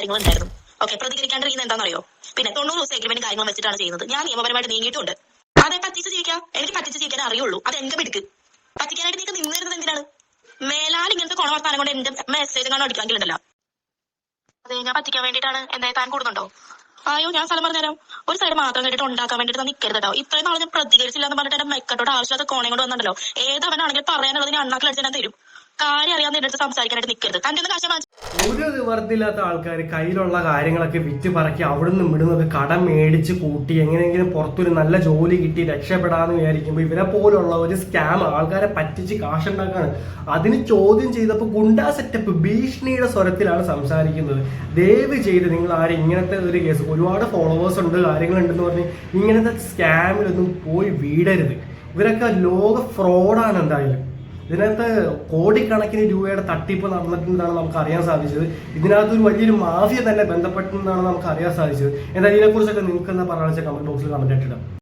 കാര്യങ്ങളും ഉണ്ടായിരുന്നു. ഓക്കെ, പ്രതികരിക്കാണ്ടിരിക്കുന്നത് എന്താണെന്നറിയോ? പിന്നെ 90 ദിവസം എഗ്രിമെന്റ് കാര്യങ്ങളും വെച്ചിട്ടാണ് ചെയ്യുന്നത്. ഞാൻ നിയമപരമായിട്ട് നീങ്ങിയിട്ടുണ്ട്. അതെ, പറ്റിച്ച് ജീവിക്കാം. എനിക്ക് പറ്റിച്ച് ജീവിക്കാൻ അറിയുള്ളൂ. അത് എന്റെ പിടിക്ക്. പറ്റിക്കാനായിട്ട് നീക്ക് നിന്നിരുന്നത് എന്തിനാണ്? മേലാൽ ഇങ്ങനത്തെ കൊണവർത്താനം കൊണ്ട് എന്റെ മെസ്സേജ് കാണാൻ അടിക്കാമെങ്കിലുണ്ടല്ലോ. അതെ, ഞാൻ പറ്റിക്കാൻ വേണ്ടിയിട്ടാണ്. എന്തായാലും താൻ കൂടുന്നുണ്ടോ? അയ്യോ, ഞാൻ സ്ഥലം പറഞ്ഞുതരാം. ഒരു സൈഡ് മാത്രം കേട്ടിട്ട് ഉണ്ടാക്കാൻ വേണ്ടിയിട്ട് നിൽക്കരുത് കേട്ടോ. ഇത്രയും നാളെ ഞാൻ പ്രതികരിച്ചില്ല എന്ന് പറഞ്ഞിട്ട് എന്റെ മെക്കട്ടോട് ആവശ്യമായിട്ട് കോണയും കൊണ്ട് വന്നിട്ടുണ്ടല്ലോ. ഏതവനാണെങ്കിലും പറയാനുള്ളത് ഞാൻ അണ്ണാക്കിൽ അടിച്ചാൽ തരും. കാര്യം അറിയാൻ നേരിട്ട് സംസാരിക്കാനായിട്ട് നിൽക്കരുത്. തന്റെ ഒന്ന് കാശ് ഒരു നിവർത്തില്ലാത്ത ആൾക്കാർ കയ്യിലുള്ള കാര്യങ്ങളൊക്കെ വിറ്റ് പറക്കി അവിടുന്ന് ഇവിടുന്നൊക്കെ കടം മേടിച്ച് കൂട്ടി എങ്ങനെയെങ്കിലും പുറത്തൊരു നല്ല ജോലി കിട്ടി രക്ഷപ്പെടാന്ന് വിചാരിക്കുമ്പോൾ ഇവരെ പോലുള്ള ഒരു സ്കാം ആൾക്കാരെ പറ്റിച്ച് കാശുണ്ടാക്കാണ്. അതിന് ചോദ്യം ചെയ്തപ്പോൾ ഗുണ്ടാ സെറ്റപ്പ് ഭീഷണിയുടെ സ്വരത്തിലാണ് സംസാരിക്കുന്നത്. ദയവ് ചെയ്ത് നിങ്ങൾ ആരും ഇങ്ങനത്തെ ഒരു കേസ്, ഒരുപാട് ഫോളോവേഴ്സ് ഉണ്ട് കാര്യങ്ങളുണ്ടെന്ന് പറഞ്ഞ് ഇങ്ങനത്തെ സ്കാമിലൊന്നും പോയി വീടരുത്. ഇവരൊക്കെ ലോക ഫ്രോഡാണ്. എന്തായാലും ഇതിനകത്ത് കോടിക്കണക്കിന് രൂപയുടെ തട്ടിപ്പ് നടന്നിട്ടുണ്ടെന്നാണ് നമുക്ക് അറിയാൻ സാധിച്ചത്. ഇതിനകത്ത് ഒരു വലിയൊരു മാഫിയ തന്നെ ബന്ധപ്പെട്ടെന്നാണ് നമുക്ക് അറിയാൻ സാധിച്ചത്. എന്നാൽ ഇതിനെക്കുറിച്ചൊക്കെ നിങ്ങൾക്ക് എന്താ പറയാൻ വെച്ചാൽ കമന്റ് ബോക്സിൽ കമന്റ് ഇട്ടിടാം.